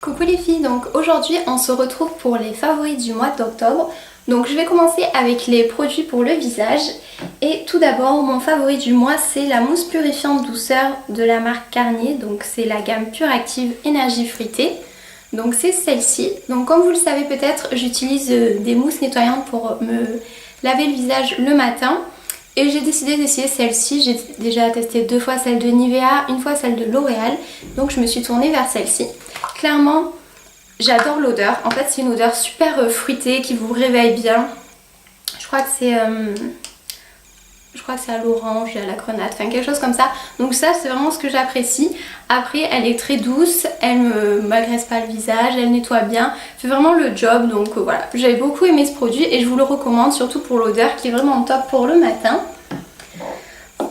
Coucou les filles, donc aujourd'hui on se retrouve pour les favoris du mois d'octobre. Donc je vais commencer avec les produits pour le visage. Et tout d'abord mon favori du mois c'est la mousse purifiante douceur de la marque Garnier. Donc c'est la gamme Pure Active Énergie Fruitée. Donc c'est celle-ci. Donc comme vous le savez peut-être, j'utilise des mousses nettoyantes pour me laver le visage le matin. Et j'ai décidé d'essayer celle-ci. J'ai déjà testé 2 fois celle de Nivea, une fois celle de L'Oréal. Donc je me suis tournée vers celle-ci. Clairement, j'adore l'odeur. En fait, c'est une odeur super fruitée qui vous réveille bien. Je crois que c'est à l'orange et à la grenade, enfin quelque chose comme ça. Donc ça, c'est vraiment ce que j'apprécie. Après, elle est très douce, elle ne m'agresse pas le visage, elle nettoie bien, fait vraiment le job. Donc voilà, j'avais beaucoup aimé ce produit et je vous le recommande, surtout pour l'odeur qui est vraiment top pour le matin.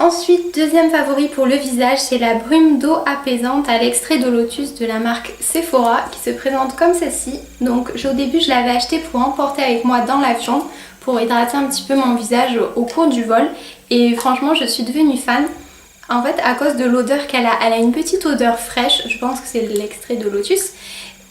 Ensuite, deuxième favori pour le visage, c'est la brume d'eau apaisante à l'extrait de lotus de la marque Sephora qui se présente comme ceci. Donc au début, je l'avais acheté pour emporter avec moi dans l'avion pour hydrater un petit peu mon visage au cours du vol. Et franchement, je suis devenue fan. En fait, à cause de l'odeur qu'elle a, elle a une petite odeur fraîche, je pense que c'est l'extrait de lotus.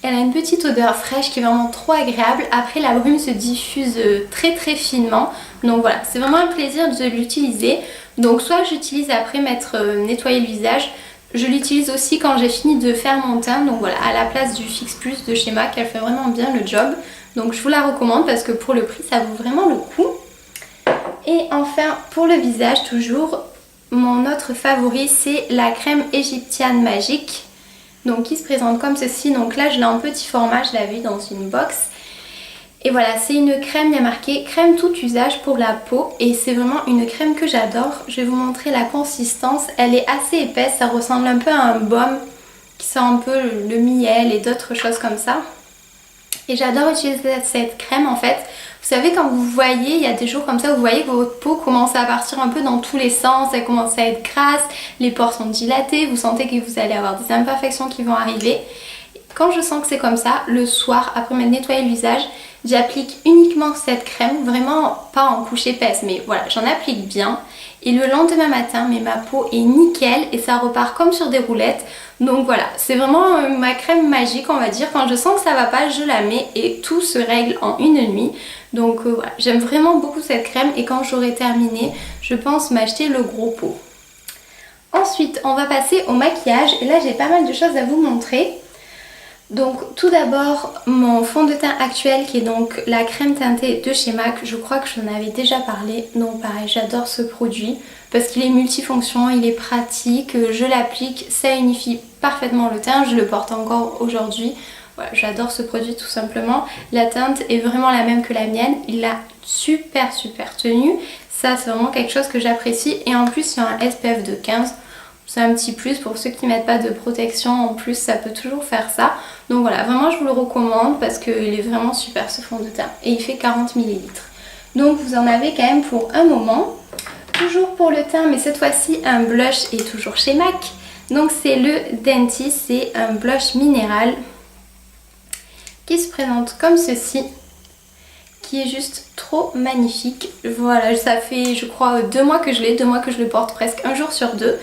Elle a une petite odeur fraîche qui est vraiment trop agréable. Après, la brume se diffuse très finement. Donc voilà, c'est vraiment un plaisir de l'utiliser. Donc soit j'utilise après m'être nettoyé le visage. Je l'utilise aussi quand j'ai fini de faire mon teint. Donc voilà, à la place du Fix Plus de chez MAC, elle fait vraiment bien le job. Donc je vous la recommande parce que pour le prix, ça vaut vraiment le coup. Et enfin, pour le visage toujours, mon autre favori, c'est la crème égyptienne magique. Donc qui se présente comme ceci. Donc là je l'ai en petit format, je l'avais dans une box. Et voilà, c'est une crème, il y a marqué crème tout usage pour la peau. Et c'est vraiment une crème que j'adore. Je vais vous montrer la consistance. Elle est assez épaisse, ça ressemble un peu à un baume qui sent un peu le miel et d'autres choses comme ça. Et j'adore utiliser cette crème en fait. Vous savez quand vous voyez, il y a des jours comme ça, vous voyez que votre peau commence à partir un peu dans tous les sens, elle commence à être grasse, les pores sont dilatés, vous sentez que vous allez avoir des imperfections qui vont arriver. Quand je sens que c'est comme ça, le soir, après m'être nettoyé le visage, j'applique uniquement cette crème, vraiment pas en couche épaisse, mais voilà, j'en applique bien. Et le lendemain matin, mais ma peau est nickel et ça repart comme sur des roulettes. Donc voilà, c'est vraiment ma crème magique on va dire. Quand je sens que ça va pas, je la mets et tout se règle en une nuit. Donc voilà, j'aime vraiment beaucoup cette crème et quand j'aurai terminé, je pense m'acheter le gros pot. Ensuite, on va passer au maquillage et là j'ai pas mal de choses à vous montrer. Donc tout d'abord mon fond de teint actuel qui est donc la crème teintée de chez MAC. Je crois que j'en avais déjà parlé. Donc pareil, j'adore ce produit parce qu'il est multifonction, il est pratique, je l'applique, ça unifie parfaitement le teint. Je le porte encore aujourd'hui. Voilà, j'adore ce produit tout simplement. La teinte est vraiment la même que la mienne. Il a super tenu. Ça c'est vraiment quelque chose que j'apprécie et en plus il y a un SPF de 15. C'est un petit plus pour ceux qui ne mettent pas de protection, en plus ça peut toujours faire ça. Donc voilà, vraiment je vous le recommande parce qu'il est vraiment super ce fond de teint. Et il fait 40 ml. Donc vous en avez quand même pour un moment. Toujours pour le teint, mais cette fois-ci un blush et toujours chez MAC. Donc c'est le Denti, c'est un blush minéral qui se présente comme ceci. Qui est juste trop magnifique. Voilà, ça fait je crois 2 mois que je l'ai, 2 mois que je le porte presque un jour sur 2.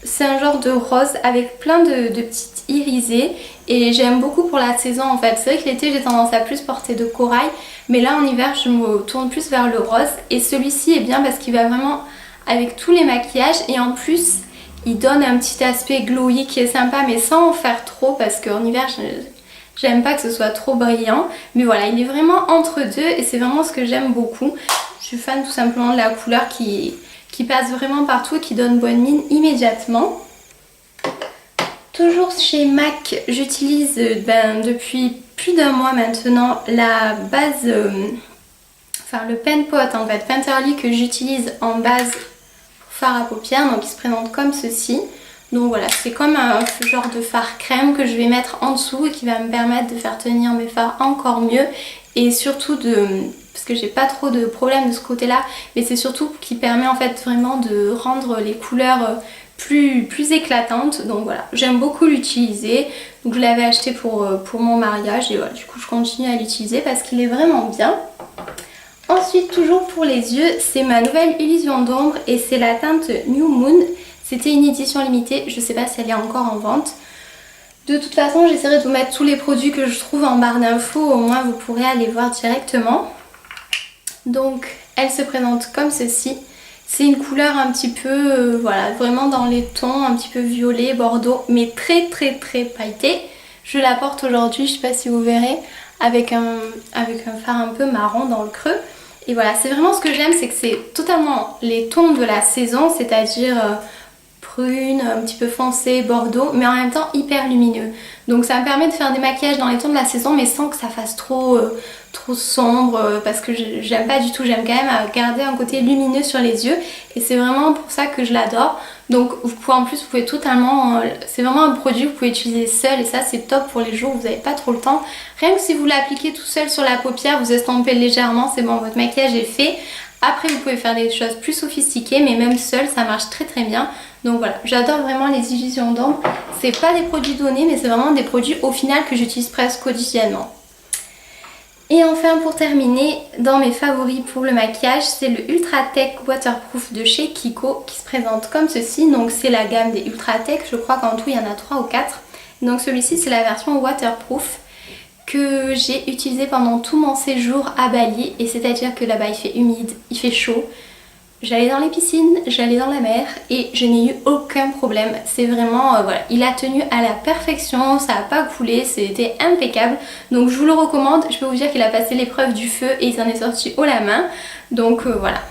C'est un genre de rose avec plein de petites irisées et j'aime beaucoup pour la saison en fait. C'est vrai que l'été j'ai tendance à plus porter de corail, mais là en hiver je me tourne plus vers le rose et celui-ci est bien parce qu'il va vraiment avec tous les maquillages et en plus il donne un petit aspect glowy qui est sympa mais sans en faire trop parce qu'en hiver j'aime pas que ce soit trop brillant. Mais voilà, il est vraiment entre deux et c'est vraiment ce que j'aime beaucoup. Je suis fan tout simplement de la couleur qui passe vraiment partout et qui donne bonne mine immédiatement. Toujours chez MAC, j'utilise depuis plus d'1 mois maintenant la base, enfin le pen pot en fait, Painterly que j'utilise en base pour fard à paupières, donc il se présente comme ceci. Donc voilà, c'est comme un genre de fard crème que je vais mettre en dessous et qui va me permettre de faire tenir mes fards encore mieux et surtout parce que j'ai pas trop de problèmes de ce côté là, mais c'est surtout qui permet en fait vraiment de rendre les couleurs plus éclatantes. Donc voilà, j'aime beaucoup l'utiliser. Donc je l'avais acheté pour mon mariage et voilà, du coup je continue à l'utiliser parce qu'il est vraiment bien. Ensuite, toujours pour les yeux, c'est ma nouvelle illusion d'ombre et c'est la teinte New Moon. C'était une édition limitée, je sais pas si elle est encore en vente. De toute façon, j'essaierai de vous mettre tous les produits que je trouve en barre d'infos, au moins vous pourrez aller voir directement. Donc elle se présente comme ceci. C'est une couleur un petit peu, voilà, vraiment dans les tons, un petit peu violet, bordeaux, mais très pailleté. Je la porte aujourd'hui, je sais pas si vous verrez, avec un fard un peu marron dans le creux. Et voilà, c'est vraiment ce que j'aime, c'est que c'est totalement les tons de la saison, c'est-à-dire prune, un petit peu foncé, bordeaux, mais en même temps hyper lumineux. Donc ça me permet de faire des maquillages dans les tons de la saison, mais sans que ça fasse trop sombre, parce que j'aime pas du tout, j'aime quand même garder un côté lumineux sur les yeux, et c'est vraiment pour ça que je l'adore. Donc vous pouvez, en plus vous pouvez totalement, c'est vraiment un produit que vous pouvez utiliser seul, et ça c'est top pour les jours où vous n'avez pas trop le temps. Rien que si vous l'appliquez tout seul sur la paupière, vous estampez légèrement, c'est bon, votre maquillage est fait. Après vous pouvez faire des choses plus sophistiquées, mais même seul ça marche très bien. Donc voilà, j'adore vraiment les illusions d'ombre. C'est pas des produits donnés, mais c'est vraiment des produits au final que j'utilise presque quotidiennement. Et enfin pour terminer, dans mes favoris pour le maquillage, c'est le Ultra Tech Waterproof de chez Kiko qui se présente comme ceci. Donc c'est la gamme des Ultra Tech, je crois qu'en tout il y en a 3 ou 4. Donc celui-ci c'est la version waterproof que j'ai utilisé pendant tout mon séjour à Bali. Et c'est-à-dire que là-bas il fait humide, il fait chaud. J'allais dans les piscines, j'allais dans la mer et je n'ai eu aucun problème. C'est vraiment, voilà, il a tenu à la perfection, ça n'a pas coulé, c'était impeccable. Donc je vous le recommande, je peux vous dire qu'il a passé l'épreuve du feu et il s'en est sorti haut la main. Donc voilà.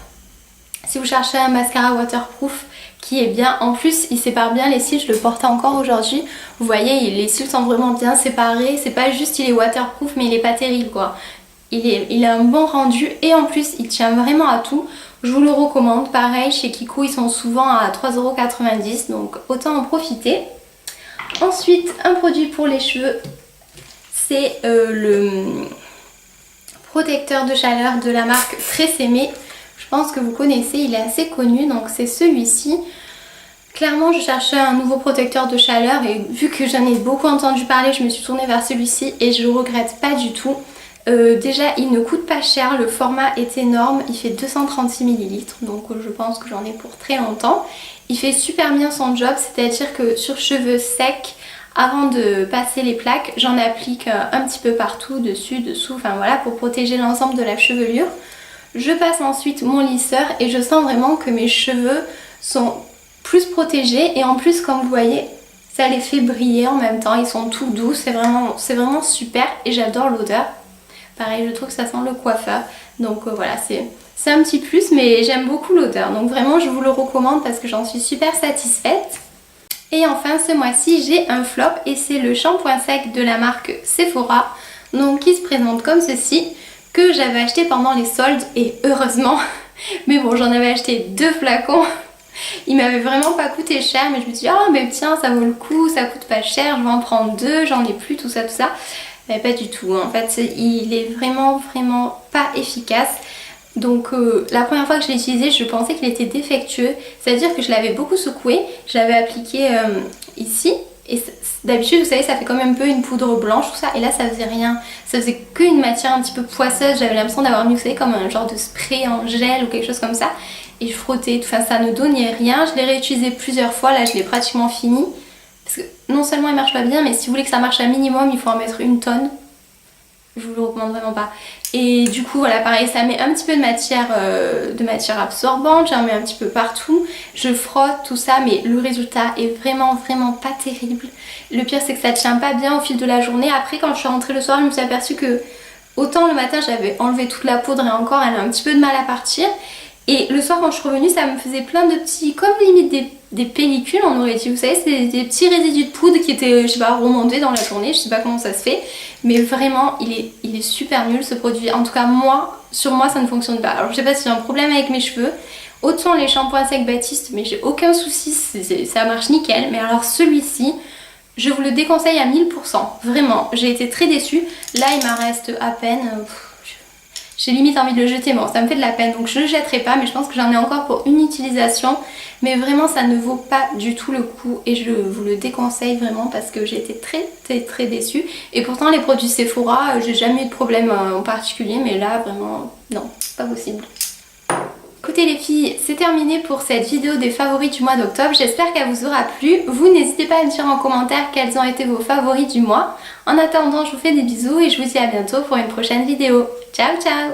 Si vous cherchez un mascara waterproof qui est bien, en plus il sépare bien les cils, je le porte encore aujourd'hui. Vous voyez, les cils sont vraiment bien séparés, c'est pas juste il est waterproof mais il est pas terrible quoi. Il a un bon rendu et en plus il tient vraiment à tout. Je vous le recommande, pareil chez Kiko ils sont souvent à 3,90 €, donc autant en profiter. Ensuite un produit pour les cheveux, c'est le protecteur de chaleur de la marque Tresemmé. Je pense que vous connaissez, il est assez connu, donc c'est celui-ci. Clairement je cherchais un nouveau protecteur de chaleur et vu que j'en ai beaucoup entendu parler, je me suis tournée vers celui-ci et je ne regrette pas du tout. Déjà il ne coûte pas cher, le format est énorme, il fait 236 ml, donc je pense que j'en ai pour très longtemps. Il fait super bien son job, c'est-à-dire que sur cheveux secs, avant de passer les plaques, j'en applique un petit peu partout, dessus, dessous, enfin voilà, pour protéger l'ensemble de la chevelure. Je passe ensuite mon lisseur et je sens vraiment que mes cheveux sont plus protégés et en plus comme vous voyez, ça les fait briller en même temps, ils sont tout doux, c'est vraiment super et j'adore l'odeur. Pareil, je trouve que ça sent le coiffeur. Donc voilà, c'est un petit plus, mais j'aime beaucoup l'odeur. Donc vraiment, je vous le recommande parce que j'en suis super satisfaite. Et enfin, ce mois-ci, j'ai un flop et c'est le shampoing sec de la marque Sephora. Donc qui se présente comme ceci, que j'avais acheté pendant les soldes et heureusement. Mais bon, j'en avais acheté 2 flacons. Il m'avait vraiment pas coûté cher, mais je me suis dit, oh mais tiens, ça vaut le coup, ça coûte pas cher, je vais en prendre 2, j'en ai plus, tout ça. Mais pas du tout, en fait il est vraiment pas efficace. Donc la première fois que je l'ai utilisé, je pensais qu'il était défectueux, c'est à dire que je l'avais beaucoup secoué, je l'avais appliqué ici et d'habitude vous savez ça fait comme un peu une poudre blanche tout ça, et là ça faisait rien, ça faisait qu'une matière un petit peu poisseuse, j'avais l'impression d'avoir mis vous savez comme un genre de spray en gel ou quelque chose comme ça, et je frottais, enfin ça ne donnait rien. Je l'ai réutilisé plusieurs fois, là je l'ai pratiquement fini. Parce que non seulement il marche pas bien, mais si vous voulez que ça marche un minimum, il faut en mettre 1 tonne. Je vous le recommande vraiment pas. Et du coup voilà, pareil, ça met un petit peu de matière absorbante, j'en mets un petit peu partout. Je frotte tout ça, mais le résultat est vraiment pas terrible. Le pire c'est que ça tient pas bien au fil de la journée. Après quand je suis rentrée le soir, je me suis aperçue que autant le matin j'avais enlevé toute la poudre et encore elle a un petit peu de mal à partir. Et le soir quand je suis revenue, ça me faisait plein de petits, comme limite des pellicules on aurait dit, vous savez, c'est des petits résidus de poudre qui étaient, je sais pas, remontés dans la journée, je sais pas comment ça se fait. Mais vraiment, il est super nul ce produit. En tout cas sur moi ça ne fonctionne pas. Alors je sais pas si j'ai un problème avec mes cheveux. Autant les shampoings secs Baptiste, mais j'ai aucun souci, ça marche nickel. Mais alors celui-ci, je vous le déconseille à 1000%. Vraiment, j'ai été très déçue. Là il m'en reste à peine... J'ai limite envie de le jeter, bon ça me fait de la peine donc je ne le jetterai pas, mais je pense que j'en ai encore pour une utilisation. Mais vraiment ça ne vaut pas du tout le coup et je vous le déconseille vraiment parce que j'ai été très déçue. Et pourtant les produits Sephora, j'ai jamais eu de problème en particulier, mais là vraiment non, pas possible. Écoutez les filles, c'est terminé pour cette vidéo des favoris du mois d'octobre. J'espère qu'elle vous aura plu. Vous n'hésitez pas à me dire en commentaire quels ont été vos favoris du mois. En attendant, je vous fais des bisous et je vous dis à bientôt pour une prochaine vidéo. Ciao ciao!